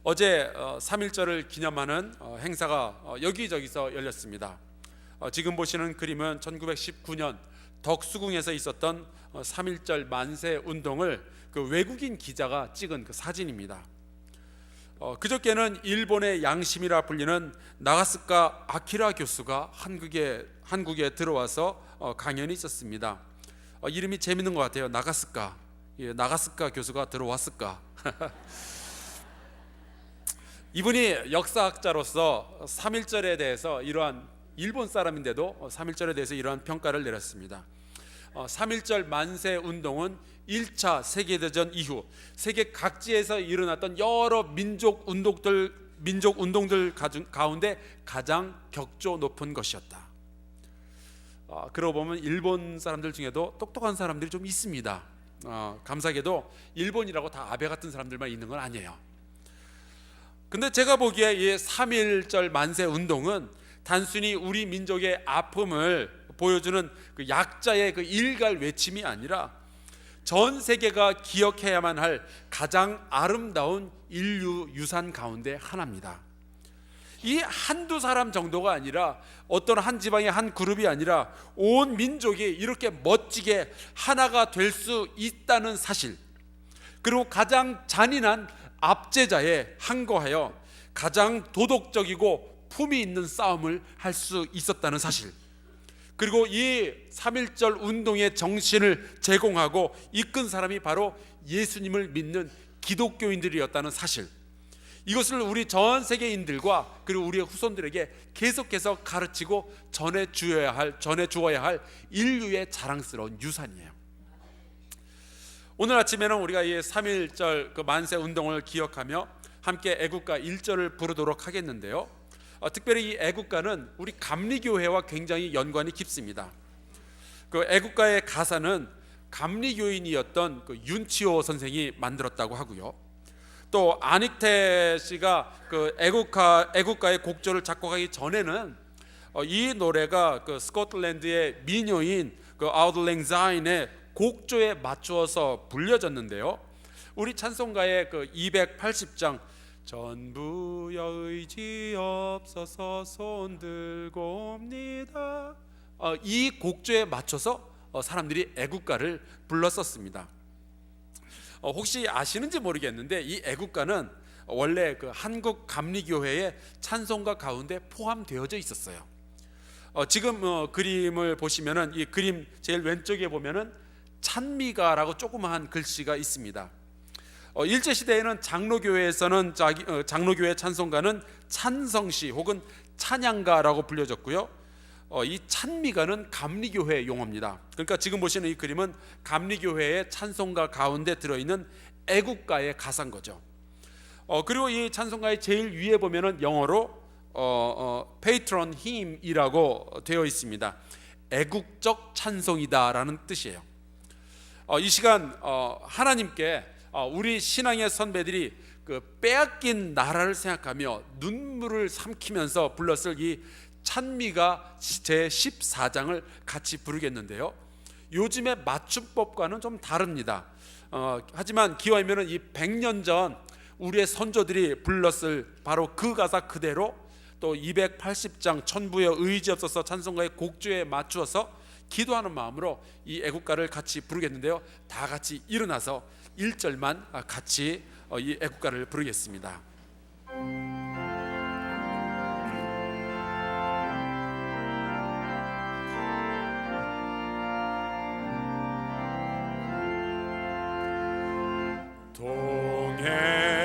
어제 3.1절을 기념하는 행사가 여기저기서 열렸습니다. 지금 보시는 그림은 1919년 덕수궁에서 있었던 3.1절 만세 운동을 그 외국인 기자가 찍은 그 사진입니다. 그저께는 일본의 양심이라 불리는 나가스카 아키라 교수가 한국에 들어와서 강연이 있었습니다. 이름이 재밌는 것 같아요. 나가스카 교수가 들어왔을까? 이분이 역사학자로서 3.1절에 대해서 이러한 일본 사람인데도 3.1절에 대해서 이러한 평가를 내렸습니다. 3.1절 만세 운동은 1차 세계대전 이후 세계 각지에서 일어났던 여러 민족 운동들 가운데 가장 격조 높은 것이었다. 그러고 보면 일본 사람들 중에도 똑똑한 사람들이 좀 있습니다. 감사하게도 일본이라고 다 아베 같은 사람들만 있는 건 아니에요. 근데 제가 보기에 이 3.1절 만세 운동은 단순히 우리 민족의 아픔을 보여주는 그 약자의 그 일갈 외침이 아니라 전 세계가 기억해야만 할 가장 아름다운 인류 유산 가운데 하나입니다. 이 한두 사람 정도가 아니라 어떤 한 지방의 한 그룹이 아니라 온 민족이 이렇게 멋지게 하나가 될 수 있다는 사실, 그리고 가장 잔인한 압제자에 항거하여 가장 도덕적이고 품위 있는 싸움을 할 수 있었다는 사실, 그리고 이 3.1절 운동의 정신을 제공하고 이끈 사람이 바로 예수님을 믿는 기독교인들이었다는 사실, 이것을 우리 전 세계인들과 그리고 우리의 후손들에게 계속해서 가르치고 전해 주어야 할 인류의 자랑스러운 유산이에요. 오늘 아침에는 우리가 이 3.1절 그 만세 운동을 기억하며 함께 애국가 1절을 부르도록 하겠는데요. 특별히 이 애국가는 우리 감리교회와 굉장히 연관이 깊습니다. 그 애국가의 가사는 감리교인이었던 그 윤치호 선생이 만들었다고 하고요. 또 안익태 씨가 그 애국가의 곡조를 작곡하기 전에는 이 노래가 그 스코틀랜드의 민요인 그 아우들랭자인의 곡조에 맞추어서 불려졌는데요. 우리 찬송가의 그 280장 전부여 의지 없어서 손들고 옵니다, 이 곡조에 맞춰서 사람들이 애국가를 불렀었습니다. 혹시 아시는지 모르겠는데 이 애국가는 원래 그 한국 감리교회의 찬송가 가운데 포함되어져 있었어요. 지금 그림을 보시면은 이 그림 제일 왼쪽에 보면은 찬미가라고 조그마한 글씨가 있습니다. 일제시대에는 장로교회에서는 장로교회 찬송가는 찬성시 혹은 찬양가라고 불려졌고요. 이 찬미가는 감리교회 용어입니다. 그러니까 지금 보시는 이 그림은 감리교회의 찬송가 가운데 들어있는 애국가의 가사인 거죠. 그리고 이 찬송가의 제일 위에 보면은 영어로 patron hymn이라고 되어 있습니다. 애국적 찬송이다라는 뜻이에요. 이 시간 하나님께 우리 신앙의 선배들이 그 빼앗긴 나라를 생각하며 눈물을 삼키면서 불렀을 이 찬미가 제14장을 같이 부르겠는데요. 요즘의 맞춤법과는 좀 다릅니다. 하지만 기왕이면 이 100년 전 우리의 선조들이 불렀을 바로 그 가사 그대로 또 280장 천부의 의지 없어서 찬송가의 곡조에 맞추어서 기도하는 마음으로 이 애국가를 같이 부르겠는데요. 다 같이 일어나서 1절만 같이 이 애국가를 부르겠습니다.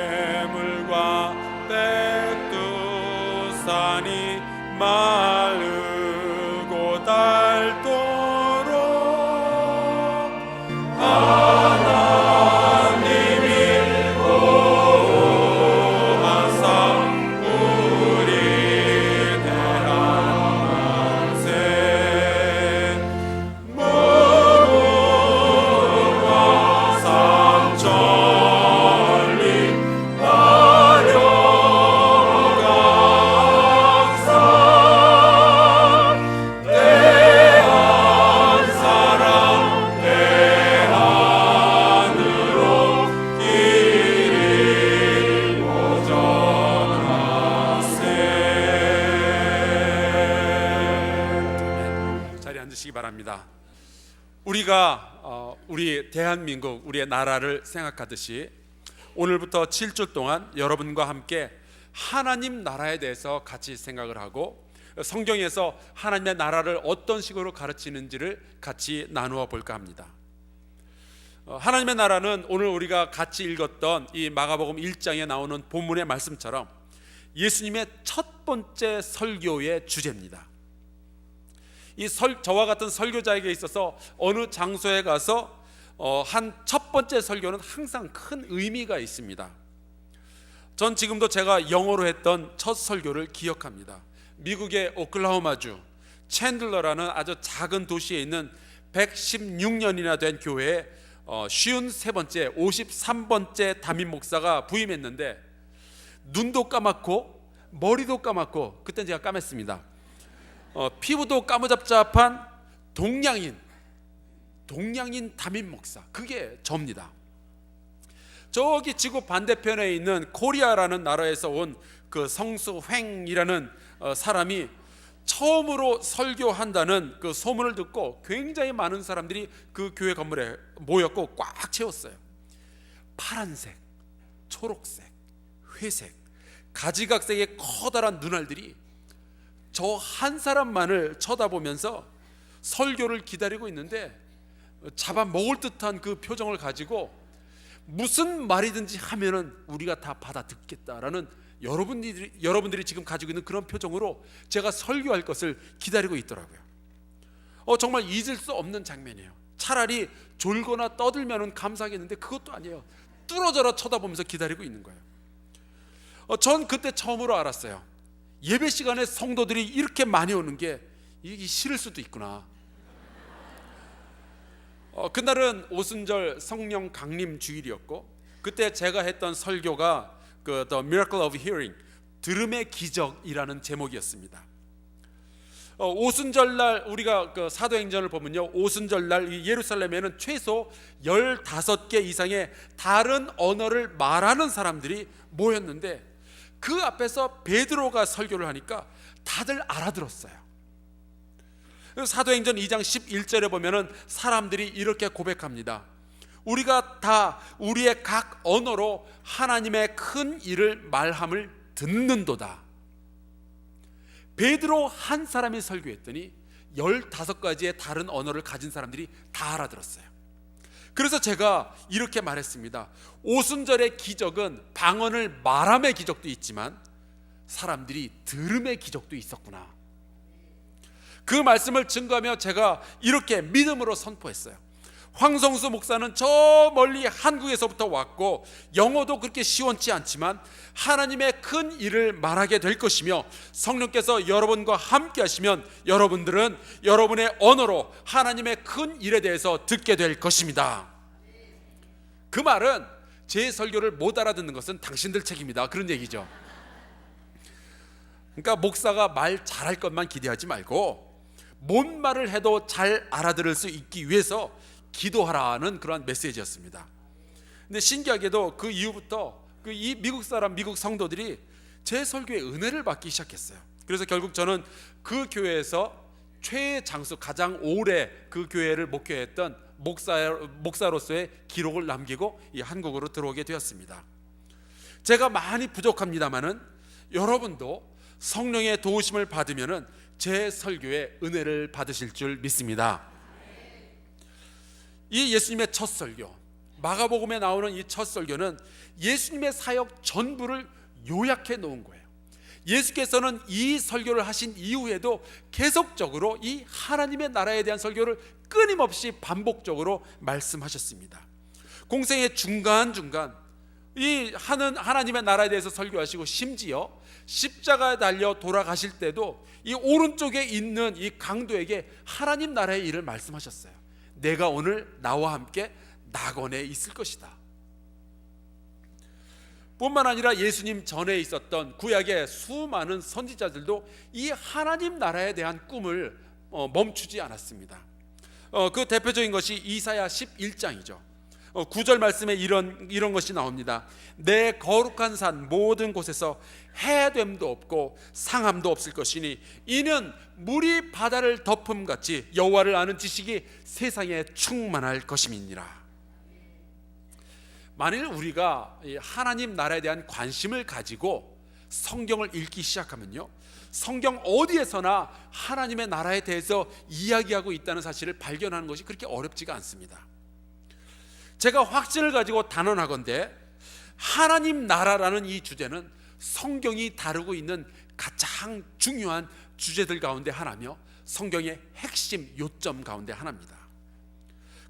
동해물과 백두산이 마르고 닳도록 하나님이 보호하사 우리 대한 만세 무궁화 삼천리 달려가사 바랍니다. 우리가 우리 대한민국, 우리의 나라를 생각하듯이 오늘부터 7주 동안 여러분과 함께 하나님 나라에 대해서 같이 생각을 하고 성경에서 하나님의 나라를 어떤 식으로 가르치는지를 같이 나누어 볼까 합니다. 하나님의 나라는 오늘 우리가 같이 읽었던 이 마가복음 1장에 나오는 본문의 말씀처럼 예수님의 첫 번째 설교의 주제입니다. 저와 같은 설교자에게 있어서 어느 장소에 가서 한 첫 번째 설교는 항상 큰 의미가 있습니다. 전 지금도 제가 영어로 했던 첫 설교를 기억합니다. 미국의 오클라호마주 챈들러라는 아주 작은 도시에 있는 116년이나 된 교회에 53번째 53번째 담임 목사가 부임했는데 눈도 까맣고 머리도 까맣고, 그땐 제가 까맸습니다. 피부도 까무잡잡한 동양인 담임 목사, 그게 저입니다. 저기 지구 반대편에 있는 코리아라는 나라에서 온 그 성수횡이라는 사람이 처음으로 설교한다는 그 소문을 듣고 굉장히 많은 사람들이 그 교회 건물에 모였고 꽉 채웠어요. 파란색, 초록색, 회색, 가지각색의 커다란 눈알들이 저 한 사람만을 쳐다보면서 설교를 기다리고 있는데 잡아먹을 듯한 그 표정을 가지고 무슨 말이든지 하면은 우리가 다 받아 듣겠다라는 여러분들이 지금 가지고 있는 그런 표정으로 제가 설교할 것을 기다리고 있더라고요. 정말 잊을 수 없는 장면이에요. 차라리 졸거나 떠들면은 감사하겠는데 그것도 아니에요. 뚫어져라 쳐다보면서 기다리고 있는 거예요. 전 그때 처음으로 알았어요. 예배 시간에 성도들이 이렇게 많이 오는 게 이게 싫을 수도 있구나. 그날은 오순절 성령 강림 주일이었고 그때 제가 했던 설교가 The Miracle of Hearing, 들음의 기적이라는 제목이었습니다. 오순절날 우리가 그 사도행전을 보면요, 오순절날 예루살렘에는 최소 15개 이상의 다른 언어를 말하는 사람들이 모였는데 그 앞에서 베드로가 설교를 하니까 다들 알아들었어요. 사도행전 2장 11절에 보면은 사람들이 이렇게 고백합니다. 우리가 다 우리의 각 언어로 하나님의 큰 일을 말함을 듣는도다. 베드로 한 사람이 설교했더니 15가지의 다른 언어를 가진 사람들이 다 알아들었어요. 그래서 제가 이렇게 말했습니다. 오순절의 기적은 방언을 말함의 기적도 있지만 사람들이 들음의 기적도 있었구나. 그 말씀을 증거하며 제가 이렇게 믿음으로 선포했어요. 황성수 목사는 저 멀리 한국에서부터 왔고 영어도 그렇게 시원치 않지만 하나님의 큰 일을 말하게 될 것이며 성령께서 여러분과 함께 하시면 여러분들은 여러분의 언어로 하나님의 큰 일에 대해서 듣게 될 것입니다. 그 말은 제 설교를 못 알아듣는 것은 당신들 책임이다, 그런 얘기죠. 그러니까 목사가 말 잘할 것만 기대하지 말고 뭔 말을 해도 잘 알아들을 수 있기 위해서 기도하라는 그러한 메시지였습니다. 근데 신기하게도 그 이후부터 이 미국 성도들이 제 설교에 은혜를 받기 시작했어요. 그래서 결국 저는 그 교회에서 최장수, 가장 오래 그 교회를 목회했던 목사로서의 기록을 남기고 이 한국으로 들어오게 되었습니다. 제가 많이 부족합니다만은 여러분도 성령의 도우심을 받으면은 제 설교에 은혜를 받으실 줄 믿습니다. 이 예수님의 첫 설교, 마가복음에 나오는 이 첫 설교는 예수님의 사역 전부를 요약해 놓은 거예요. 예수께서는 이 설교를 하신 이후에도 계속적으로 이 하나님의 나라에 대한 설교를 끊임없이 반복적으로 말씀하셨습니다. 공생의 중간중간 이 하나님의 나라에 대해서 설교하시고 심지어 십자가에 달려 돌아가실 때도 이 오른쪽에 있는 이 강도에게 하나님 나라의 일을 말씀하셨어요. 내가 오늘 나와 함께 낙원에 있을 것이다. 뿐만 아니라 예수님 전에 있었던 구약의 수많은 선지자들도 이 하나님 나라에 대한 꿈을 멈추지 않았습니다. 그 대표적인 것이 이사야 11장이죠. 9절 말씀에 이런 것이 나옵니다. 내 거룩한 산 모든 곳에서 해됨도 없고 상함도 없을 것이니 이는 물이 바다를 덮음같이 여호와를 아는 지식이 세상에 충만할 것임이니라. 만일 우리가 하나님 나라에 대한 관심을 가지고 성경을 읽기 시작하면요, 성경 어디에서나 하나님의 나라에 대해서 이야기하고 있다는 사실을 발견하는 것이 그렇게 어렵지가 않습니다. 제가 확신을 가지고 단언하건대 하나님 나라라는 이 주제는 성경이 다루고 있는 가장 중요한 주제들 가운데 하나며 성경의 핵심 요점 가운데 하나입니다.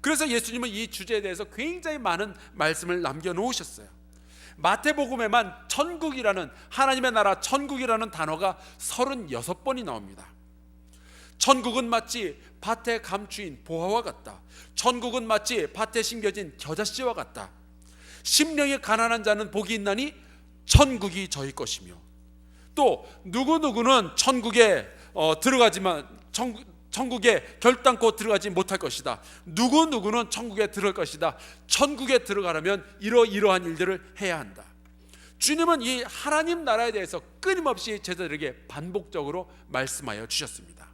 그래서 예수님은 이 주제에 대해서 굉장히 많은 말씀을 남겨놓으셨어요. 마태복음에만 천국이라는, 하나님의 나라 천국이라는 단어가 36번이 나옵니다. 천국은 마치 밭에 감추인 보화와 같다. 천국은 마치 밭에 심겨진 겨자씨와 같다. 심령이 가난한 자는 복이 있나니 천국이 저희 것이며, 또 누구누구는 천국에 들어가지만 천국에 결단코 들어가지 못할 것이다. 누구누구는 천국에 들어갈 것이다. 천국에 들어가려면 이러이러한 일들을 해야 한다. 주님은 이 하나님 나라에 대해서 끊임없이 제자들에게 반복적으로 말씀하여 주셨습니다.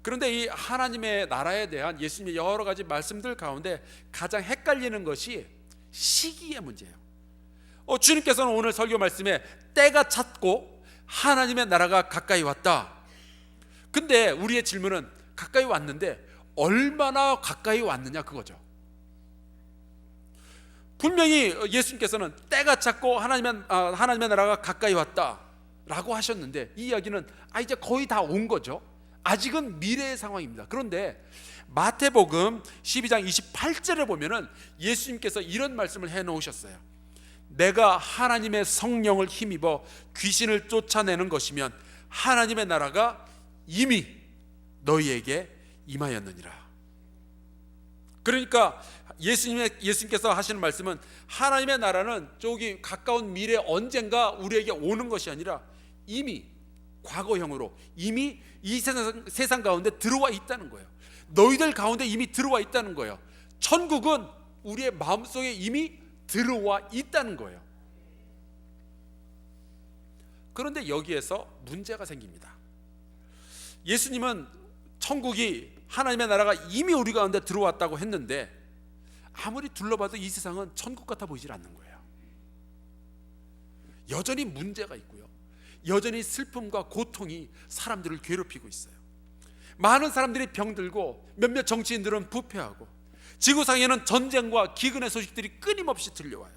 그런데 이 하나님의 나라에 대한 예수님의 여러 가지 말씀들 가운데 가장 헷갈리는 것이 시기의 문제예요. 주님께서는 오늘 설교 말씀에 때가 찼고 하나님의 나라가 가까이 왔다. 근데 우리의 질문은 가까이 왔는데 얼마나 가까이 왔느냐 그거죠. 분명히 예수님께서는 때가 찼고 하나님의 나라가 가까이 왔다라고 하셨는데 이 이야기는 이제 거의 다 온 거죠. 아직은 미래의 상황입니다. 그런데 마태복음 12장 28절에 보면은 예수님께서 이런 말씀을 해놓으셨어요. 내가 하나님의 성령을 힘입어 귀신을 쫓아내는 것이면 하나님의 나라가 이미 너희에게 임하였느니라. 그러니까 예수님께서 하시는 말씀은 하나님의 나라는 저기 가까운 미래 언젠가 우리에게 오는 것이 아니라 이미 과거형으로 이미 이 세상 가운데 들어와 있다는 거예요. 너희들 가운데 이미 들어와 있다는 거예요. 천국은 우리의 마음속에 이미 들어와 있다는 거예요. 그런데 여기에서 문제가 생깁니다. 예수님은 천국이, 하나님의 나라가 이미 우리 가운데 들어왔다고 했는데 아무리 둘러봐도 이 세상은 천국 같아 보이질 않는 거예요. 여전히 문제가 있고요, 여전히 슬픔과 고통이 사람들을 괴롭히고 있어요. 많은 사람들이 병들고 몇몇 정치인들은 부패하고 지구상에는 전쟁과 기근의 소식들이 끊임없이 들려와요.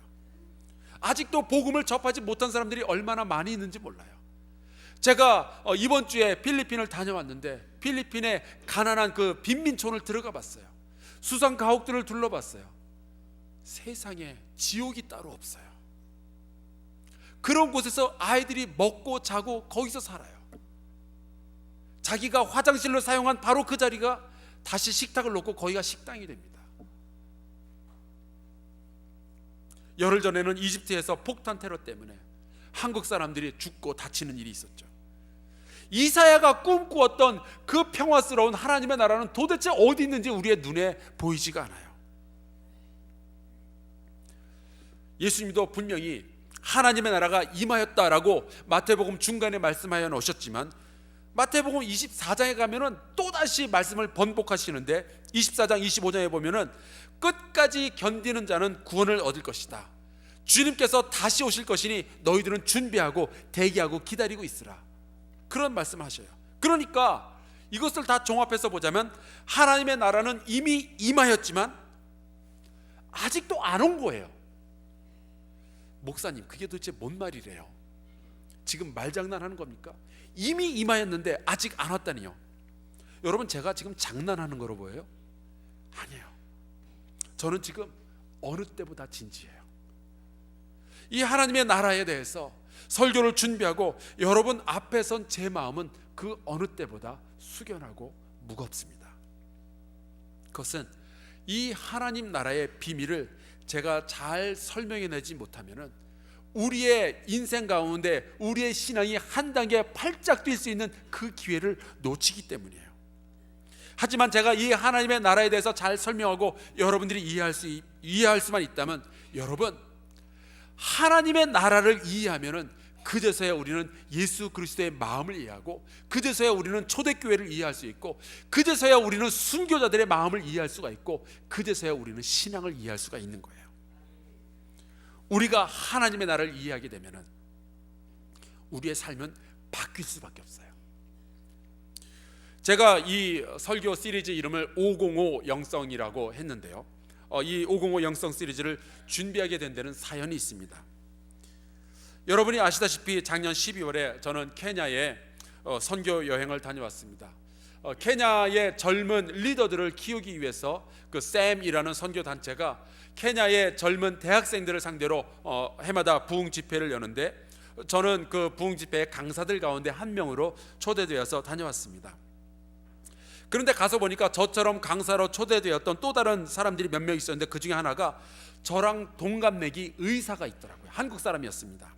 아직도 복음을 접하지 못한 사람들이 얼마나 많이 있는지 몰라요. 제가 이번 주에 필리핀을 다녀왔는데 필리핀의 가난한 그 빈민촌을 들어가 봤어요. 수상 가옥들을 둘러봤어요. 세상에 지옥이 따로 없어요. 그런 곳에서 아이들이 먹고 자고 거기서 살아요. 자기가 화장실로 사용한 바로 그 자리가 다시 식탁을 놓고 거기가 식당이 됩니다. 열흘 전에는 이집트에서 폭탄 테러 때문에 한국 사람들이 죽고 다치는 일이 있었죠. 이사야가 꿈꾸었던 그 평화스러운 하나님의 나라는 도대체 어디 있는지 우리의 눈에 보이지가 않아요. 예수님도 분명히 하나님의 나라가 임하였다라고 마태복음 중간에 말씀하여 놓으셨지만 마태복음 24장에 가면은 또다시 말씀을 번복하시는데 24장 25장에 보면은 끝까지 견디는 자는 구원을 얻을 것이다. 주님께서 다시 오실 것이니 너희들은 준비하고 대기하고 기다리고 있으라. 그런 말씀하셔요. 그러니까 이것을 다 종합해서 보자면 하나님의 나라는 이미 임하였지만 아직도 안 온 거예요. 목사님, 그게 도대체 뭔 말이래요? 지금 말장난하는 겁니까? 이미 임하였는데 아직 안 왔다니요. 여러분, 제가 지금 장난하는 거로 보여요? 아니에요. 저는 지금 어느 때보다 진지해요. 이 하나님의 나라에 대해서 설교를 준비하고 여러분 앞에 선 제 마음은 그 어느 때보다 숙연하고 무겁습니다. 그것은 이 하나님 나라의 비밀을 제가 잘 설명해내지 못하면은 우리의 인생 가운데 우리의 신앙이 한 단계 팔짝 뛸 수 있는 그 기회를 놓치기 때문이에요. 하지만 제가 이 하나님의 나라에 대해서 잘 설명하고 여러분들이 이해할 수만 있다면, 여러분, 하나님의 나라를 이해하면은 그제서야 우리는 예수 그리스도의 마음을 이해하고, 그제서야 우리는 초대교회를 이해할 수 있고, 그제서야 우리는 순교자들의 마음을 이해할 수가 있고, 그제서야 우리는 신앙을 이해할 수가 있는 거예요. 우리가 하나님의 나라를 이해하게 되면은 우리의 삶은 바뀔 수밖에 없어요. 제가 이 설교 시리즈 이름을 505 영성이라고 했는데요, 이 505 영성 시리즈를 준비하게 된 데는 사연이 있습니다. 여러분이 아시다시피 작년 12월에 저는 케냐에 선교 여행을 다녀왔습니다. 케냐의 젊은 리더들을 키우기 위해서 그 샘이라는 선교 단체가 케냐의 젊은 대학생들을 상대로 해마다 부흥 집회를 여는데, 저는 그 부흥 집회의 강사들 가운데 한 명으로 초대되어서 다녀왔습니다. 그런데 가서 보니까 저처럼 강사로 초대되었던 또 다른 사람들이 몇 명 있었는데, 그 중에 하나가 저랑 동갑내기 의사가 있더라고요. 한국 사람이었습니다.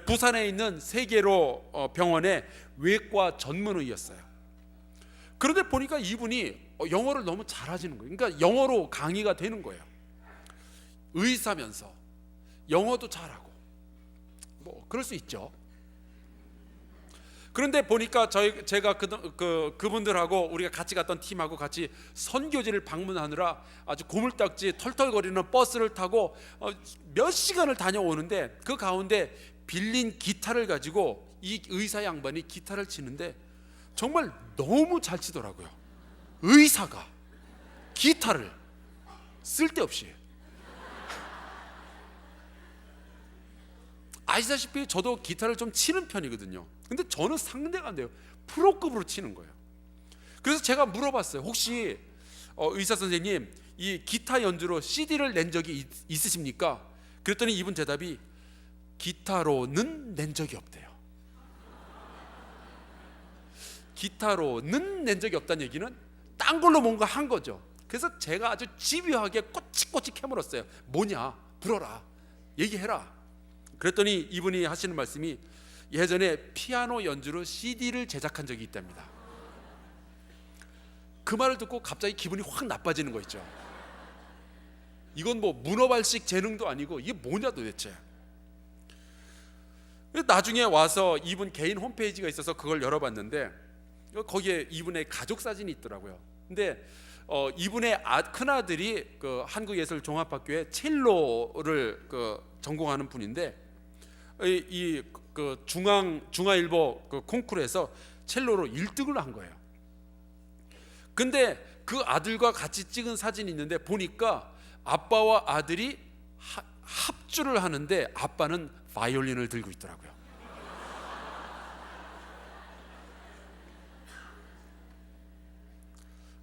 부산에 있는 세계로 병원의 외과 전문의였어요. 그런데 보니까 이분이 영어를 너무 잘하시는 거예요. 그러니까 영어로 강의가 되는 거예요. 의사면서 영어도 잘하고, 뭐 그럴 수 있죠. 그런데 보니까 제가 그분들하고 우리가 같이 갔던 팀하고 같이 선교지를 방문하느라 아주 고물딱지 털털거리는 버스를 타고 몇 시간을 다녀오는데, 그 가운데 빌린 기타를 가지고 이 의사 양반이 기타를 치는데 정말 너무 잘 치더라고요. 의사가 기타를 쓸데없이. 아시다시피 저도 기타를 좀 치는 편이거든요. 근데 저는 상대가 안 돼요. 프로급으로 치는 거예요. 그래서 제가 물어봤어요. 혹시 의사 선생님, 이 기타 연주로 CD를 낸 적이 있으십니까? 그랬더니 이분 대답이 기타로는 낸 적이 없대요. 기타로는 낸 적이 없다는 얘기는 딴 걸로 뭔가 한 거죠. 그래서 제가 아주 집요하게 꼬치꼬치 캐물었어요. 뭐냐, 불어라, 얘기해라. 그랬더니 이분이 하시는 말씀이 예전에 피아노 연주로 CD를 제작한 적이 있답니다. 그 말을 듣고 갑자기 기분이 확 나빠지는 거 있죠. 이건 뭐 문어발식 재능도 아니고 이게 뭐냐 도대체. 나중에 와서 이분 개인 홈페이지가 있어서 그걸 열어봤는데 거기에 이분의 가족 사진이 있더라고요. 근데 이분의 큰아들이 그 한국예술종합학교에 첼로를 전공하는 분인데, 그 중화일보 그 콩쿠르에서 첼로로 1등을 한 거예요. 근데 그 아들과 같이 찍은 사진이 있는데 보니까 아빠와 아들이 합주를 하는데 아빠는 바이올린을 들고 있더라고요.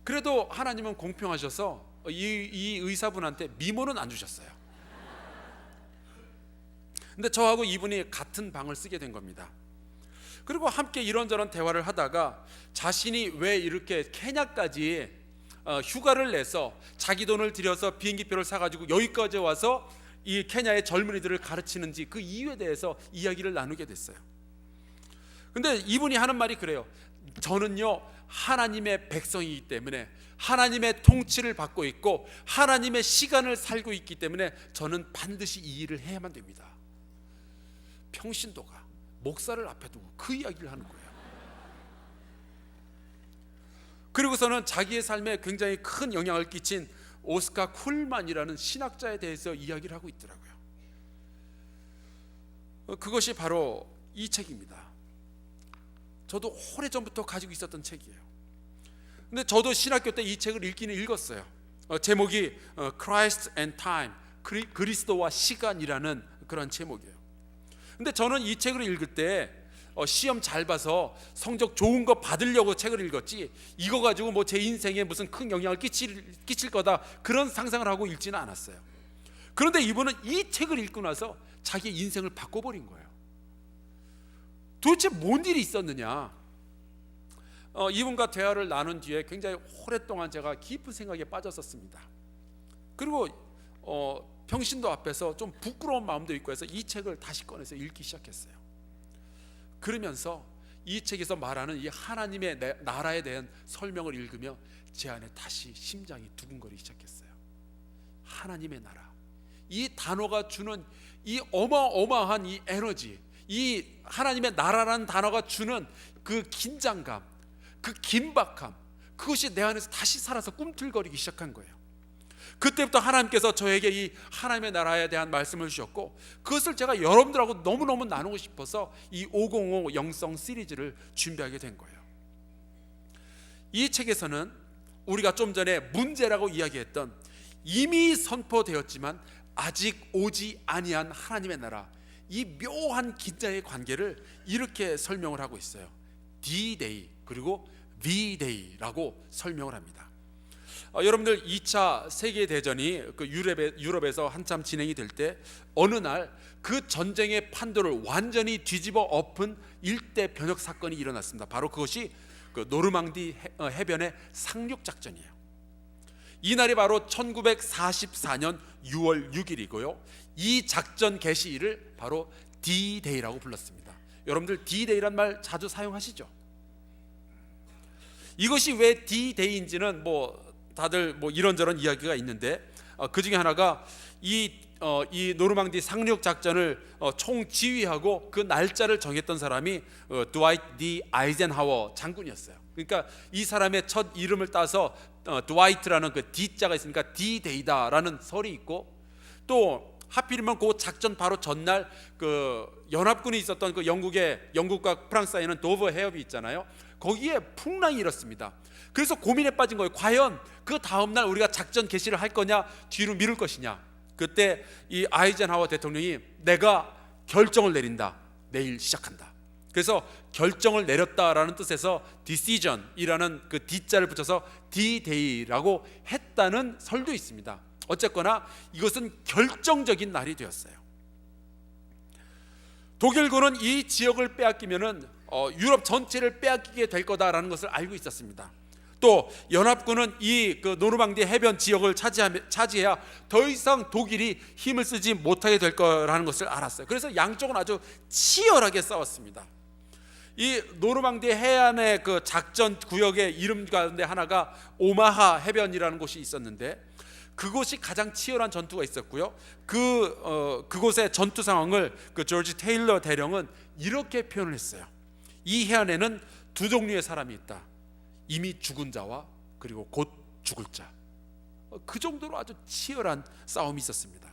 그래도 하나님은 공평하셔서 이 의사분한테 미모는 안 주셨어요. 근데 저하고 이분이 같은 방을 쓰게 된 겁니다. 그리고 함께 이런저런 대화를 하다가 자신이 왜 이렇게 케냐까지 휴가를 내서 자기 돈을 들여서 비행기표를 사가지고 여기까지 와서 이 케냐의 젊은이들을 가르치는지 그 이유에 대해서 이야기를 나누게 됐어요. 근데 이분이 하는 말이 그래요. 저는요, 하나님의 백성이기 때문에 하나님의 통치를 받고 있고 하나님의 시간을 살고 있기 때문에 저는 반드시 이 일을 해야만 됩니다. 평신도가 목사를 앞에 두고 그 이야기를 하는 거예요. 그리고서는 자기의 삶에 굉장히 큰 영향을 끼친 오스카 쿨만이라는 신학자에 대해서 이야기를 하고 있더라고요. 그것이 바로 이 책입니다. 저도 오래전부터 가지고 있었던 책이에요. 근데 저도 신학교 때 이 책을 읽기는 읽었어요. 제목이 Christ and Time, 그리스도와 시간이라는 그런 제목이에요. 근데 저는 이 책을 읽을 때 시험 잘 봐서 성적 좋은 거 받으려고 책을 읽었지, 이거 가지고 뭐 제 인생에 무슨 큰 영향을 끼칠 거다 그런 상상을 하고 읽지는 않았어요. 그런데 이분은 이 책을 읽고 나서 자기 인생을 바꿔버린 거예요. 도대체 뭔 일이 있었느냐. 이분과 대화를 나눈 뒤에 굉장히 오랫동안 제가 깊은 생각에 빠졌었습니다. 그리고 평신도 앞에서 좀 부끄러운 마음도 있고 해서 이 책을 다시 꺼내서 읽기 시작했어요. 그러면서 이 책에서 말하는 이 하나님의 나라에 대한 설명을 읽으며 제 안에 다시 심장이 두근거리기 시작했어요. 하나님의 나라, 이 단어가 주는 이 어마어마한 이 에너지, 이 하나님의 나라라는 단어가 주는 그 긴장감, 그 긴박함, 그것이 내 안에서 다시 살아서 꿈틀거리기 시작한 거예요. 그때부터 하나님께서 저에게 이 하나님의 나라에 대한 말씀을 주셨고, 그것을 제가 여러분들하고 너무너무 나누고 싶어서 이 505 영성 시리즈를 준비하게 된 거예요. 이 책에서는 우리가 좀 전에 문제라고 이야기했던 이미 선포되었지만 아직 오지 아니한 하나님의 나라, 이 묘한 긴장의 관계를 이렇게 설명을 하고 있어요. D-Day 그리고 V-Day라고 설명을 합니다. 여러분들 2차 세계대전이 그 유럽에서 한참 진행이 될 때 어느 날 그 전쟁의 판도를 완전히 뒤집어 엎은 일대 변혁 사건이 일어났습니다. 바로 그것이 그 노르망디 해변의 상륙작전이에요. 이날이 바로 1944년 6월 6일이고요 이 작전 개시일을 바로 D-Day라고 불렀습니다. 여러분들 D-Day란 말 자주 사용하시죠? 이것이 왜 D-Day인지는 다들 이런저런 이야기가 있는데, 그 중에 하나가 이 노르망디 상륙 작전을 총지휘하고 그 날짜를 정했던 사람이 드와이트 D 아이젠하워 장군이었어요. 그러니까 이 사람의 첫 이름을 따서 드와이트라는 그 D자가 있으니까 D-Day다라는 설이 있고, 또 하필이면 그 작전 바로 전날 그 연합군이 있었던 그 영국과 프랑스 사이에는 도버 해협이 있잖아요. 거기에 풍랑이 일었습니다. 그래서 고민에 빠진 거예요. 과연 그 다음날 우리가 작전 개시를 할 거냐, 뒤로 미룰 것이냐. 그때 이 아이젠하워 대통령이 내가 결정을 내린다, 내일 시작한다. 그래서 결정을 내렸다라는 뜻에서 decision이라는 그 D자를 붙여서 D-Day라고 했다는 설도 있습니다. 어쨌거나 이것은 결정적인 날이 되었어요. 독일군은 이 지역을 빼앗기면은 유럽 전체를 빼앗기게 될 거다라는 것을 알고 있었습니다. 또 연합군은 이 그 노르망디 해변 지역을 차지해야 더 이상 독일이 힘을 쓰지 못하게 될 거라는 것을 알았어요. 그래서 양쪽은 아주 치열하게 싸웠습니다. 이 노르망디 해안의 그 작전 구역의 이름 가운데 하나가 오마하 해변이라는 곳이 있었는데, 그곳이 가장 치열한 전투가 있었고요. 그곳의 전투 상황을 그 조지 테일러 대령은 이렇게 표현을 했어요. 이 해안에는 두 종류의 사람이 있다. 이미 죽은 자와 그리고 곧 죽을 자. 그 정도로 아주 치열한 싸움이 있었습니다.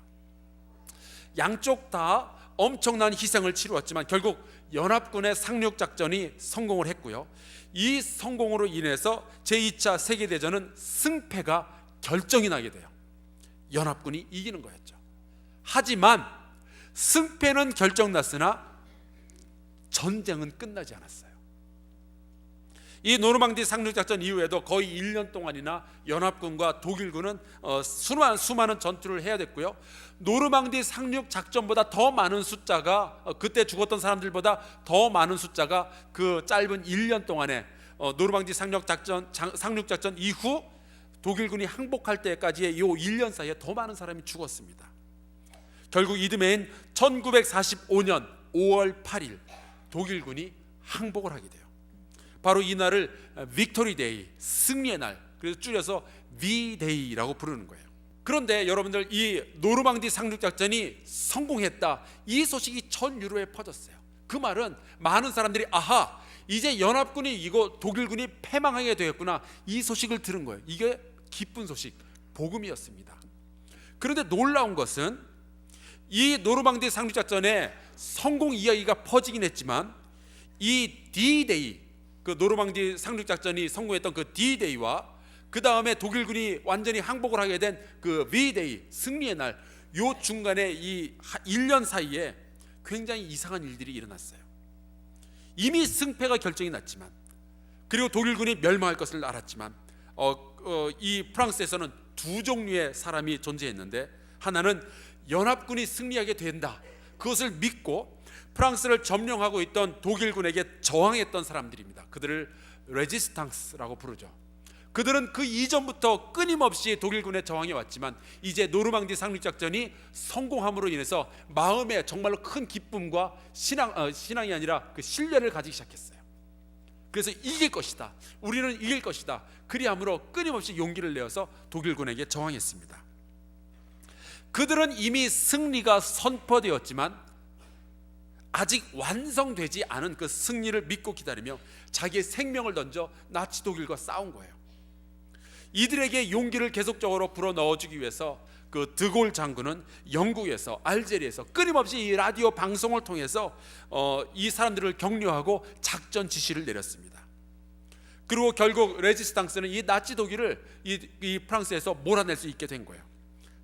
양쪽 다 엄청난 희생을 치루었지만 결국 연합군의 상륙 작전이 성공을 했고요. 이 성공으로 인해서 제2차 세계대전은 승패가 결정이 나게 돼요. 연합군이 이기는 거였죠. 하지만 승패는 결정났으나 전쟁은 끝나지 않았어요. 이 노르망디 상륙작전 이후에도 거의 1년 동안이나 연합군과 독일군은 수많은 전투를 해야 됐고요. 노르망디 상륙작전보다 더 많은 숫자가, 그때 죽었던 사람들보다 더 많은 숫자가 그 짧은 1년 동안에 노르망디 상륙작전 이후 독일군이 항복할 때까지의 이 1년 사이에 더 많은 사람이 죽었습니다. 결국 이듬해인 1945년 5월 8일 독일군이 항복을 하게 돼요. 바로 이 날을 빅토리 데이, 승리의 날, 그래서 줄여서 V-Day라고 부르는 거예요. 그런데 여러분들, 이 노르망디 상륙작전이 성공했다, 이 소식이 전 유럽에 퍼졌어요. 그 말은 많은 사람들이 아하, 이제 연합군이 이기고 독일군이 패망하게 되었구나, 이 소식을 들은 거예요. 이게 기쁜 소식, 복음이었습니다. 그런데 놀라운 것은 이 노르망디 상륙작전의 성공 이야기가 퍼지긴 했지만 이 D-Day, 그 노르망디 상륙작전이 성공했던 그 D-Day와 그 다음에 독일군이 완전히 항복을 하게 된 그 V-Day, 승리의 날, 요 중간에 이 1년 사이에 굉장히 이상한 일들이 일어났어요. 이미 승패가 결정이 났지만, 그리고 독일군이 멸망할 것을 알았지만 이 프랑스에서는 두 종류의 사람이 존재했는데, 하나는 연합군이 승리하게 된다, 그것을 믿고 프랑스를 점령하고 있던 독일군에게 저항했던 사람들입니다. 그들을 레지스탕스라고 부르죠. 그들은 그 이전부터 끊임없이 독일군에 저항해 왔지만 이제 노르망디 상륙작전이 성공함으로 인해서 마음에 정말로 큰 기쁨과 신앙이 아니라 그 신뢰를 가지기 시작했어요. 그래서 이길 것이다, 우리는 이길 것이다. 그리함으로 끊임없이 용기를 내어서 독일군에게 저항했습니다. 그들은 이미 승리가 선포되었지만 아직 완성되지 않은 그 승리를 믿고 기다리며 자기의 생명을 던져 나치 독일과 싸운 거예요. 이들에게 용기를 계속적으로 불어넣어주기 위해서 그 드골 장군은 영국에서, 알제리에서 끊임없이 이 라디오 방송을 통해서 이 사람들을 격려하고 작전 지시를 내렸습니다. 그리고 결국 레지스탕스는 이 나치 독일을 이 프랑스에서 몰아낼 수 있게 된 거예요.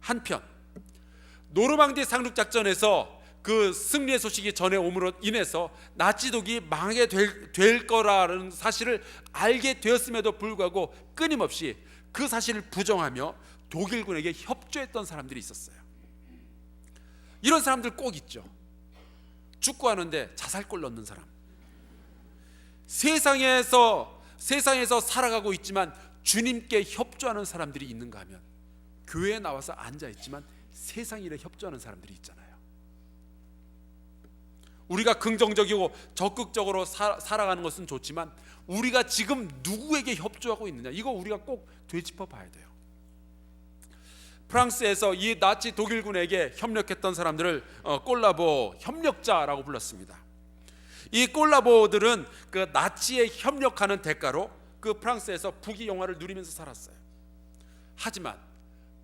한편 노르망디 상륙 작전에서 그 승리의 소식이 전해옴으로 인해서 나치 독일이 망하게 될 거라는 사실을 알게 되었음에도 불구하고 끊임없이 그 사실을 부정하며 독일군에게 협조했던 사람들이 있었어요. 이런 사람들 꼭 있죠. 축구하는데 자살골 넣는 사람. 세상에서 살아가고 있지만 주님께 협조하는 사람들이 있는가 하면 교회에 나와서 앉아있지만 세상 일에 협조하는 사람들이 있잖아요. 우리가 긍정적이고 적극적으로 살아가는 것은 좋지만 우리가 지금 누구에게 협조하고 있느냐, 이거 우리가 꼭 되짚어 봐야 돼요. 프랑스에서 이 나치 독일군에게 협력했던 사람들을 콜라보 협력자라고 불렀습니다. 이 콜라보들은 그 나치에 협력하는 대가로 그 프랑스에서 부귀 영화를 누리면서 살았어요. 하지만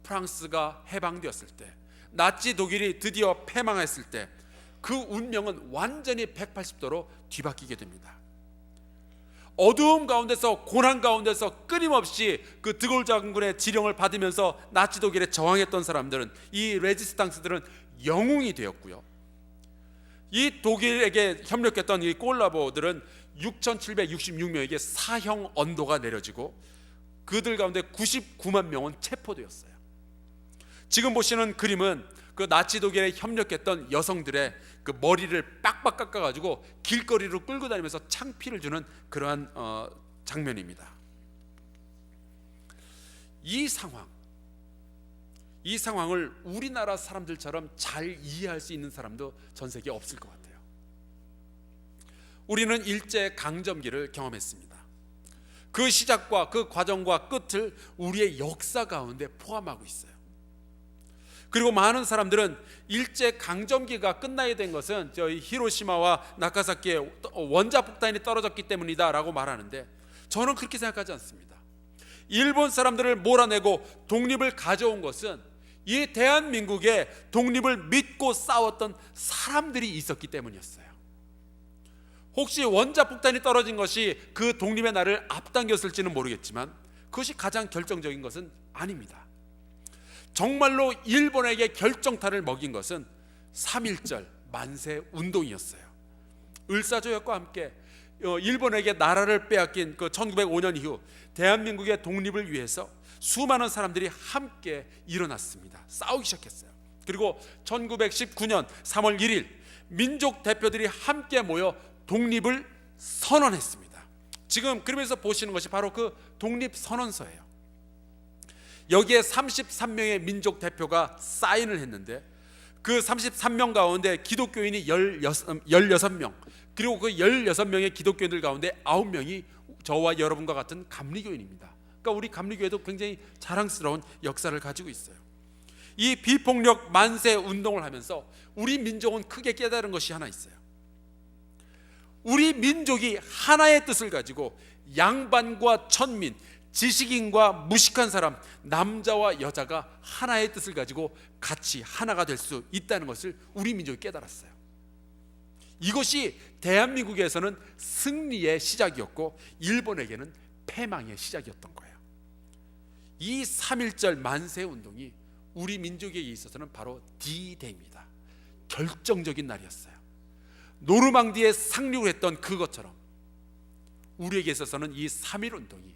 프랑스가 해방되었을 때, 나치 독일이 드디어 패망했을 때 그 운명은 완전히 180도로 뒤바뀌게 됩니다. 어두움 가운데서, 고난 가운데서 끊임없이 그 드골 장군의 지령을 받으면서 나치 독일에 저항했던 사람들은, 이 레지스탕스들은 영웅이 되었고요. 이 독일에게 협력했던 이 콜라보들은 6,766명에게 사형 언도가 내려지고 그들 가운데 99만 명은 체포되었어요. 지금 보시는 그림은 그 나치 독일에 협력했던 여성들의 그 머리를 빡빡 깎아가지고 길거리로 끌고 다니면서 창피를 주는 그러한 장면입니다. 이 상황을 우리나라 사람들처럼 잘 이해할 수 있는 사람도 전 세계에 없을 것 같아요. 우리는 일제 강점기를 경험했습니다. 그 시작과 그 과정과 끝을 우리의 역사 가운데 포함하고 있어요. 그리고 많은 사람들은 일제 강점기가 끝나게 된 것은 저희 히로시마와 나가사키에 원자폭탄이 떨어졌기 때문이다라고 말하는데, 저는 그렇게 생각하지 않습니다. 일본 사람들을 몰아내고 독립을 가져온 것은 이 대한민국의 독립을 믿고 싸웠던 사람들이 있었기 때문이었어요. 혹시 원자폭탄이 떨어진 것이 그 독립의 날을 앞당겼을지는 모르겠지만 그것이 가장 결정적인 것은 아닙니다. 정말로 일본에게 결정타를 먹인 것은 3.1절 만세 운동이었어요. 을사조약과 함께 일본에게 나라를 빼앗긴 그 1905년 이후 대한민국의 독립을 위해서 수많은 사람들이 함께 일어났습니다. 싸우기 시작했어요. 그리고 1919년 3월 1일 민족 대표들이 함께 모여 독립을 선언했습니다. 지금 그러면서 보시는 것이 바로 그 독립선언서예요. 여기에 33명의 민족 대표가 사인을 했는데 그 33명 가운데 기독교인이 16명, 그리고 그 16명의 기독교인들 가운데 9명이 저와 여러분과 같은 감리교인입니다. 그러니까 우리 감리교회도 굉장히 자랑스러운 역사를 가지고 있어요. 이 비폭력 만세 운동을 하면서 우리 민족은 크게 깨달은 것이 하나 있어요. 우리 민족이 하나의 뜻을 가지고 양반과 천민, 지식인과 무식한 사람, 남자와 여자가 하나의 뜻을 가지고 같이 하나가 될 수 있다는 것을 우리 민족이 깨달았어요. 이것이 대한민국에서는 승리의 시작이었고 일본에게는 패망의 시작이었던 거예요. 이 3.1절 만세 운동이 우리 민족에 있어서는 바로 D-Day입니다. 결정적인 날이었어요. 노르망디에 상륙을 했던 그것처럼 우리에게 있어서는 이 3.1 운동이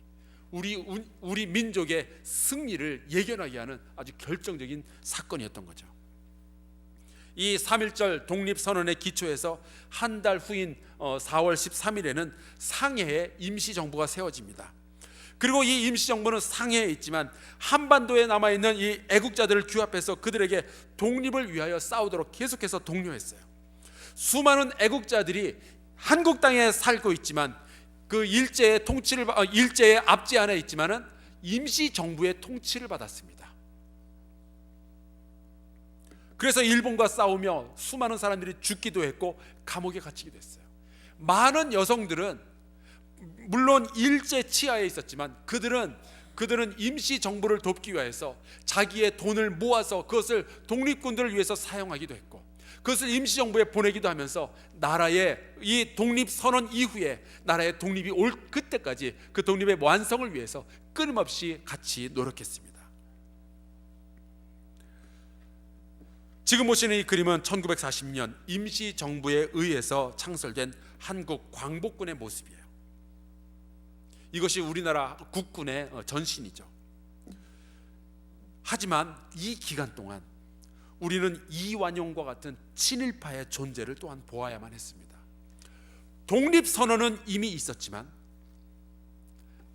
우리 민족의 승리를 예견하게 하는 아주 결정적인 사건이었던 거죠. 이 3.1절 독립선언의 기초에서 한 달 후인 4월 13일에는 상해에 임시정부가 세워집니다. 그리고 이 임시정부는 상해에 있지만 한반도에 남아있는 이 애국자들을 규합해서 그들에게 독립을 위하여 싸우도록 계속해서 독려했어요. 수많은 애국자들이 한국 땅에 살고 있지만 그 일제의 통치를 일제의 압제 안에 있지만은 임시 정부의 통치를 받았습니다. 그래서 일본과 싸우며 수많은 사람들이 죽기도 했고 감옥에 갇히기도 했어요. 많은 여성들은 물론 일제 치하에 있었지만 그들은 임시 정부를 돕기 위해서 자기의 돈을 모아서 그것을 독립군들을 위해서 사용하기도 했고, 그것을 임시 정부에 보내기도 하면서 나라의 이 독립 선언 이후에 나라의 독립이 올 그때까지 그 독립의 완성을 위해서 끊임없이 같이 노력했습니다. 지금 보시는 이 그림은 1940년 임시 정부에 의해서 창설된 한국 광복군의 모습이에요. 이것이 우리나라 국군의 전신이죠. 하지만 이 기간 동안 우리는 이완용과 같은 친일파의 존재를 또한 보아야만 했습니다. 독립선언은 이미 있었지만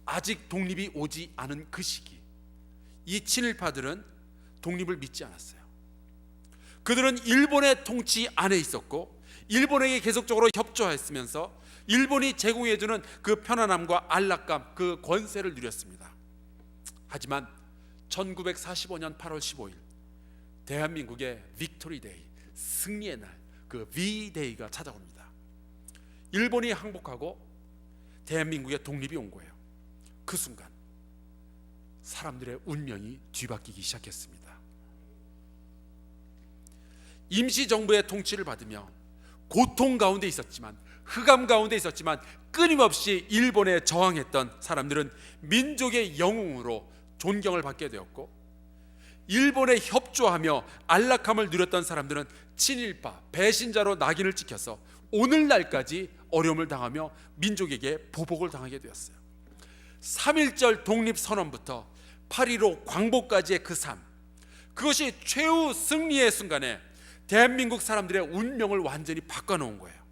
아직 독립이 오지 않은 그 시기, 이 친일파들은 독립을 믿지 않았어요. 그들은 일본의 통치 안에 있었고 일본에게 계속적으로 협조했으면서 일본이 제공해주는 그 편안함과 안락감, 그 권세를 누렸습니다. 하지만 1945년 8월 15일 대한민국의 빅토리 데이, 승리의 날, 그 V-데이가 찾아옵니다. 일본이 항복하고 대한민국의 독립이 온 거예요. 그 순간 사람들의 운명이 뒤바뀌기 시작했습니다. 임시정부의 통치를 받으며 고통 가운데 있었지만, 흑암 가운데 있었지만 끊임없이 일본에 저항했던 사람들은 민족의 영웅으로 존경을 받게 되었고, 일본에 협조하며 안락함을 누렸던 사람들은 친일파, 배신자로 낙인을 찍혀서 오늘날까지 어려움을 당하며 민족에게 보복을 당하게 되었어요. 3.1절 독립선언부터 8.15 광복까지의 그 삶, 그것이 최후 승리의 순간에 대한민국 사람들의 운명을 완전히 바꿔놓은 거예요.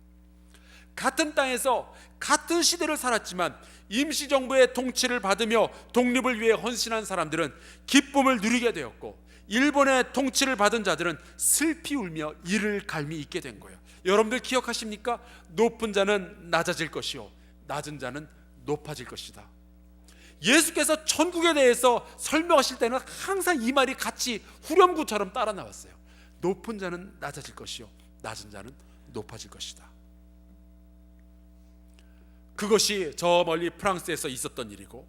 같은 땅에서 같은 시대를 살았지만 임시정부의 통치를 받으며 독립을 위해 헌신한 사람들은 기쁨을 누리게 되었고, 일본의 통치를 받은 자들은 슬피 울며 이를 갈미 있게 된 거예요. 여러분들 기억하십니까? 높은 자는 낮아질 것이요 낮은 자는 높아질 것이다. 예수께서 천국에 대해서 설명하실 때는 항상 이 말이 같이 후렴구처럼 따라 나왔어요. 높은 자는 낮아질 것이요 낮은 자는 높아질 것이다. 그것이 저 멀리 프랑스에서 있었던 일이고,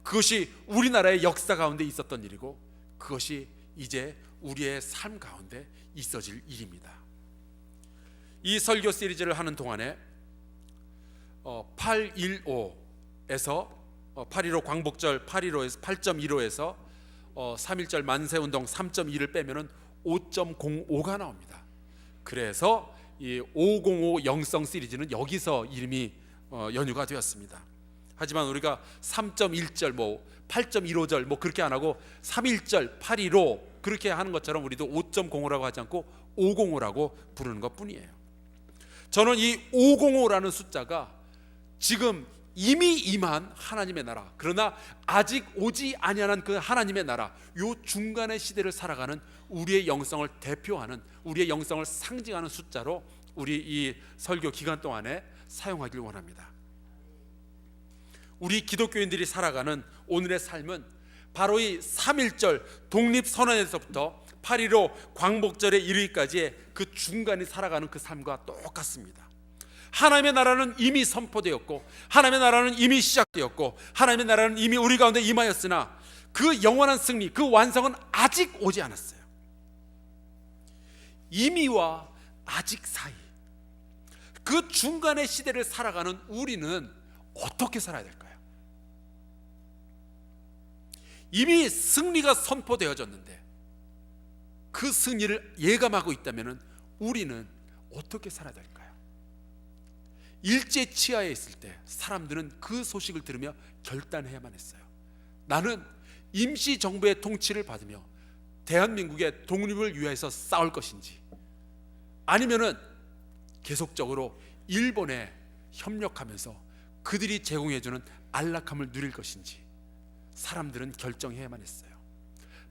그것이 우리나라의 역사 가운데 있었던 일이고, 그것이 이제 우리의 삶 가운데 있어질 일입니다. 이 설교 시리즈를 하는 동안에 8.15에서 8.15 광복절 8.15에서 8.15에서 3.1절 만세운동 3.2를 빼면은 5.05가 나옵니다. 그래서 이 505 영성 시리즈는 여기서 이름이 연유가 되었습니다. 하지만 우리가 3.1절, 8.15절 그렇게 안 하고 3.1절, 8.15 그렇게 하는 것처럼 우리도 5.05라고 하지 않고 505라고 부르는 것 뿐이에요. 저는 이 505라는 숫자가 지금 이미 임한 하나님의 나라, 그러나 아직 오지 아니하는 그 하나님의 나라, 요 중간의 시대를 살아가는 우리의 영성을 대표하는, 우리의 영성을 상징하는 숫자로 우리 이 설교 기간 동안에 사용하길 원합니다. 우리 기독교인들이 살아가는 오늘의 삶은 바로 이 3.1절 독립선언에서부터 8.15 광복절에 이르기까지의 그 중간에 살아가는 그 삶과 똑같습니다. 하나님의 나라는 이미 선포되었고, 하나님의 나라는 이미 시작되었고, 하나님의 나라는 이미 우리 가운데 임하였으나 그 영원한 승리, 그 완성은 아직 오지 않았어요. 이미와 아직 사이, 그 중간의 시대를 살아가는 우리는 어떻게 살아야 될까요? 이미 승리가 선포되어졌는데 그 승리를 예감하고 있다면 우리는 어떻게 살아야 될까요? 일제 치하에 있을 때 사람들은 그 소식을 들으며 결단해야만 했어요. 나는 임시정부의 통치를 받으며 대한민국의 독립을 위해서 싸울 것인지, 아니면은 계속적으로 일본에 협력하면서 그들이 제공해주는 안락함을 누릴 것인지 사람들은 결정해야만 했어요.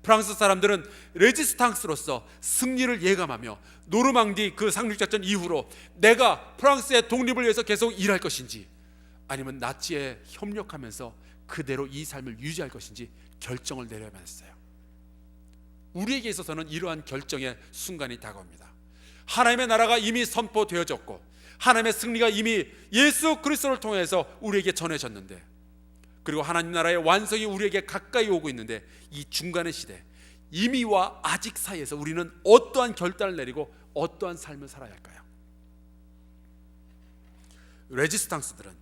프랑스 사람들은 레지스탕스로서 승리를 예감하며 노르망디 그 상륙작전 이후로 내가 프랑스의 독립을 위해서 계속 일할 것인지, 아니면 나치에 협력하면서 그대로 이 삶을 유지할 것인지 결정을 내려야만 했어요. 우리에게 있어서는 이러한 결정의 순간이 다가옵니다. 하나님의 나라가 이미 선포되어졌고 하나님의 승리가 이미 예수 그리스도를 통해서 우리에게 전해졌는데, 그리고 하나님 나라의 완성이 우리에게 가까이 오고 있는데, 이 중간의 시대, 이미와 아직 사이에서 우리는 어떠한 결단을 내리고 어떠한 삶을 살아야 할까요? 레지스탕스들은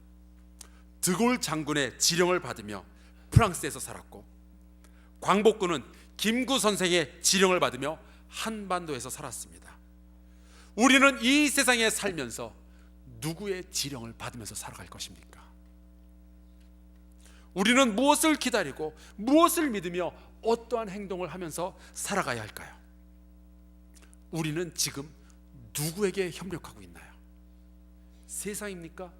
드골 장군의 지령을 받으며 프랑스에서 살았고, 광복군은 김구 선생의 지령을 받으며 한반도에서 살았습니다. 우리는 이 세상에 살면서 누구의 지령을 받으면서 살아갈 것입니까? 우리는 무엇을 기다리고 무엇을 믿으며 어떠한 행동을 하면서 살아가야 할까요? 우리는 지금 누구에게 협력하고 있나요? 세상입니까?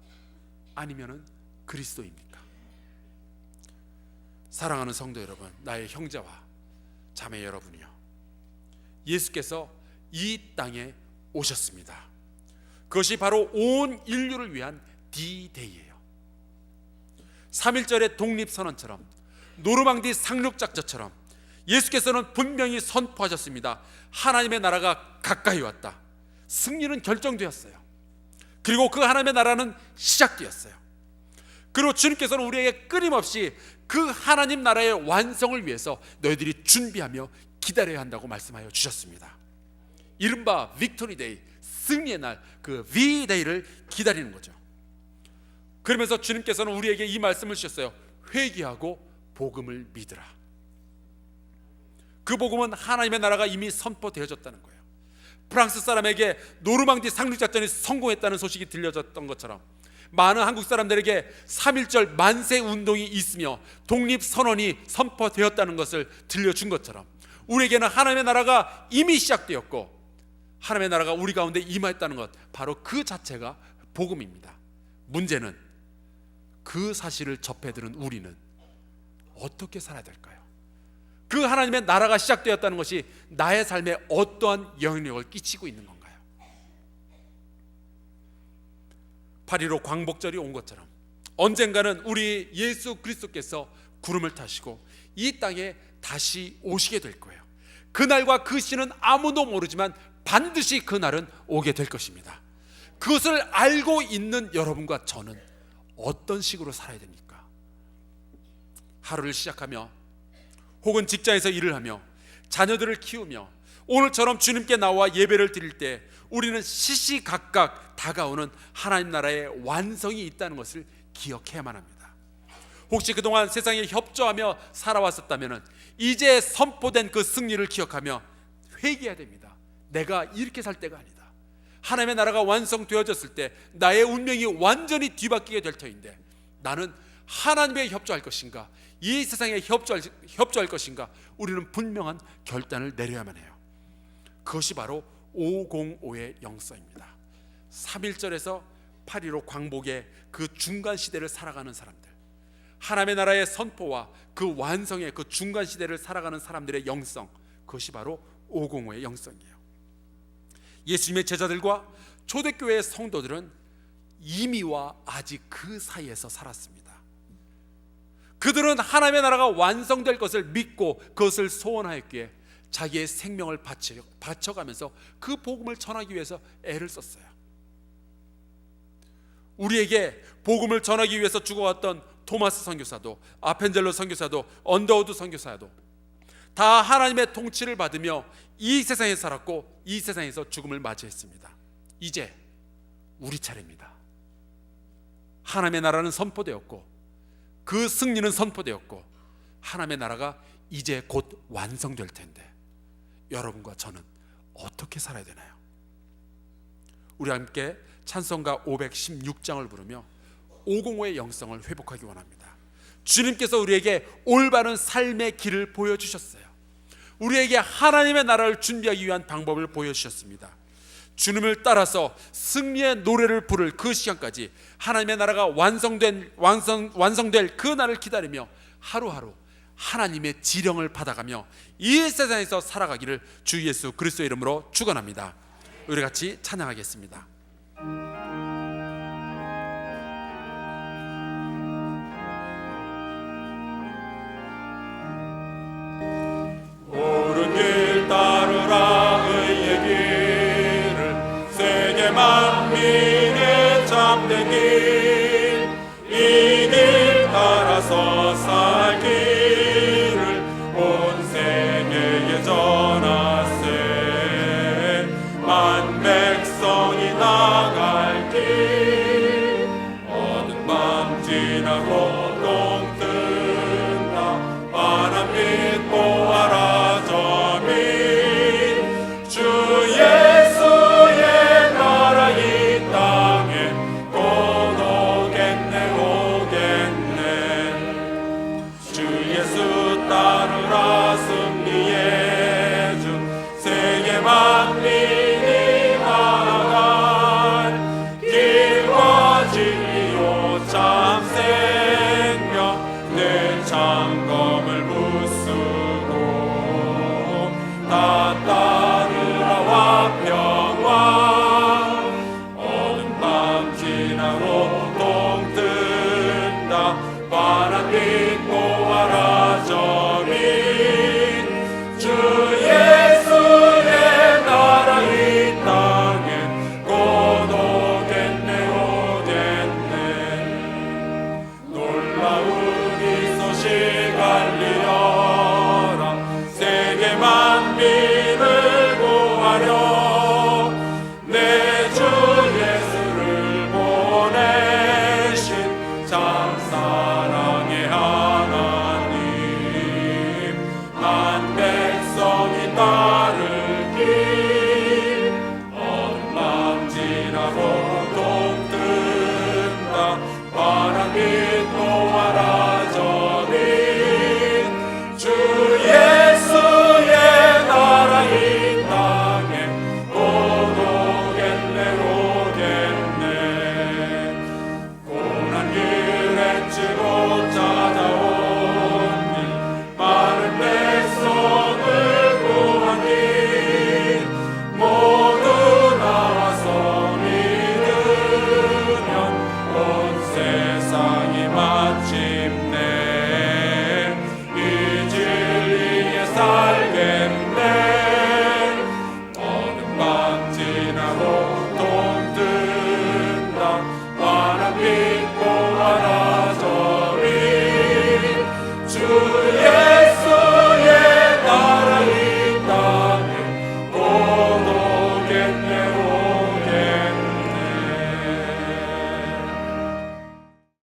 아니면은 그리스도입니까? 사랑하는 성도 여러분, 나의 형제와 자매 여러분이요, 예수께서 이 땅에 오셨습니다. 그것이 바로 온 인류를 위한 D-Day예요. 3.1절의 독립선언처럼, 노르망디 상륙작전처럼 예수께서는 분명히 선포하셨습니다. 하나님의 나라가 가까이 왔다. 승리는 결정되었어요. 그리고 그 하나님의 나라는 시작되었어요. 그리고 주님께서는 우리에게 끊임없이 그 하나님 나라의 완성을 위해서 너희들이 준비하며 기다려야 한다고 말씀하여 주셨습니다. 이른바 빅토리 데이, 승리의 날, 그 V-Day를 기다리는 거죠. 그러면서 주님께서는 우리에게 이 말씀을 주셨어요. 회개하고 복음을 믿으라. 그 복음은 하나님의 나라가 이미 선포되어졌다는 거예요. 프랑스 사람에게 노르망디 상륙작전이 성공했다는 소식이 들려졌던 것처럼, 많은 한국 사람들에게 3.1절 만세 운동이 있으며 독립선언이 선포되었다는 것을 들려준 것처럼, 우리에게는 하나님의 나라가 이미 시작되었고 하나님의 나라가 우리 가운데 임하였다는 것, 바로 그 자체가 복음입니다. 문제는 그 사실을 접해들은 우리는 어떻게 살아야 될까요? 그 하나님의 나라가 시작되었다는 것이 나의 삶에 어떠한 영향력을 끼치고 있는 건가요? 8.15 광복절이 온 것처럼 언젠가는 우리 예수 그리스도께서 구름을 타시고 이 땅에 다시 오시게 될 거예요. 그날과 그 시는 아무도 모르지만 반드시 그날은 오게 될 것입니다. 그것을 알고 있는 여러분과 저는 어떤 식으로 살아야 됩니까? 하루를 시작하며, 혹은 직장에서 일을 하며, 자녀들을 키우며, 오늘처럼 주님께 나와 예배를 드릴 때 우리는 시시각각 다가오는 하나님 나라의 완성이 있다는 것을 기억해야만 합니다. 혹시 그동안 세상에 협조하며 살아왔었다면 이제 선포된 그 승리를 기억하며 회개해야 됩니다. 내가 이렇게 살 때가 아니다. 하나님의 나라가 완성되어졌을 때 나의 운명이 완전히 뒤바뀌게 될 터인데, 나는 하나님에 협조할 것인가, 이 세상에 협조할 것인가, 우리는 분명한 결단을 내려야만 해요. 그것이 바로 505의 영성입니다. 3.1절에서 8.15 광복의 그 중간 시대를 살아가는 사람들, 하나님의 나라의 선포와 그 완성의 그 중간 시대를 살아가는 사람들의 영성, 그것이 바로 505의 영성이에요. 예수님의 제자들과 초대교회의 성도들은 이미와 아직 그 사이에서 살았습니다. 그들은 하나님의 나라가 완성될 것을 믿고 그것을 소원하였기에 자기의 생명을 바쳐가면서 그 복음을 전하기 위해서 애를 썼어요. 우리에게 복음을 전하기 위해서 죽어왔던 토마스 선교사도, 아펜젤로 선교사도, 언더우드 선교사도 다 하나님의 통치를 받으며 이 세상에 살았고 이 세상에서 죽음을 맞이했습니다. 이제 우리 차례입니다. 하나님의 나라는 선포되었고 그 승리는 선포되었고 하나님의 나라가 이제 곧 완성될 텐데, 여러분과 저는 어떻게 살아야 되나요? 우리 함께 찬송가 516장을 부르며 505의 영성을 회복하기 원합니다. 주님께서 우리에게 올바른 삶의 길을 보여주셨어요. 우리에게 하나님의 나라를 준비하기 위한 방법을 보여주셨습니다. 주님을 따라서 승리의 노래를 부를 그 시간까지 하나님의 나라가 완성될 그 날을 기다리며 하루하루 하나님의 지령을 받아가며 이 세상에서 살아가기를 주 예수 그리스도의 이름으로 축원합니다. 우리 같이 찬양하겠습니다. 참된 길, 이 길 따라서 살 길을 온 세계에 전하세. 만 백성이 나갈 길, 어두운 밤 지나고 동 뜬다. 바람빛 보아라 저 빛, 주 예수의 나라 이 땅에 곧 오겠네 오겠네. 주 예수 따르라 승리의 주, 세계 만민이 나아갈 길과 진리요 참 생명, 내 창검을 부수고 다 따르라 화평왕. 어두운 밤 지나고 동 뜬다. 바람빛 보아라 저 빛, 주 예수의 나라 이 땅에 곧 오겠네 오겠네. 놀라운 이 소식 알리어라. 세계 만민을 구하려 내 주 예수를 보내신 참 사랑의 하나님. 만 백성이 따를 길, 어두운 밤 지나고 동 뜬다. 바람빛 보아라 저 빛, 주 예수의 나라 이 땅에 곧 오겠네 오겠네. 고난 길에 치고 찾아온 길, 많은 백성을 구한 길, 모두 나와서 믿으면 온 세상이 마침내 이 진리에 살겠네. 어두운 밤 지나고 동 뜬다. 바람빛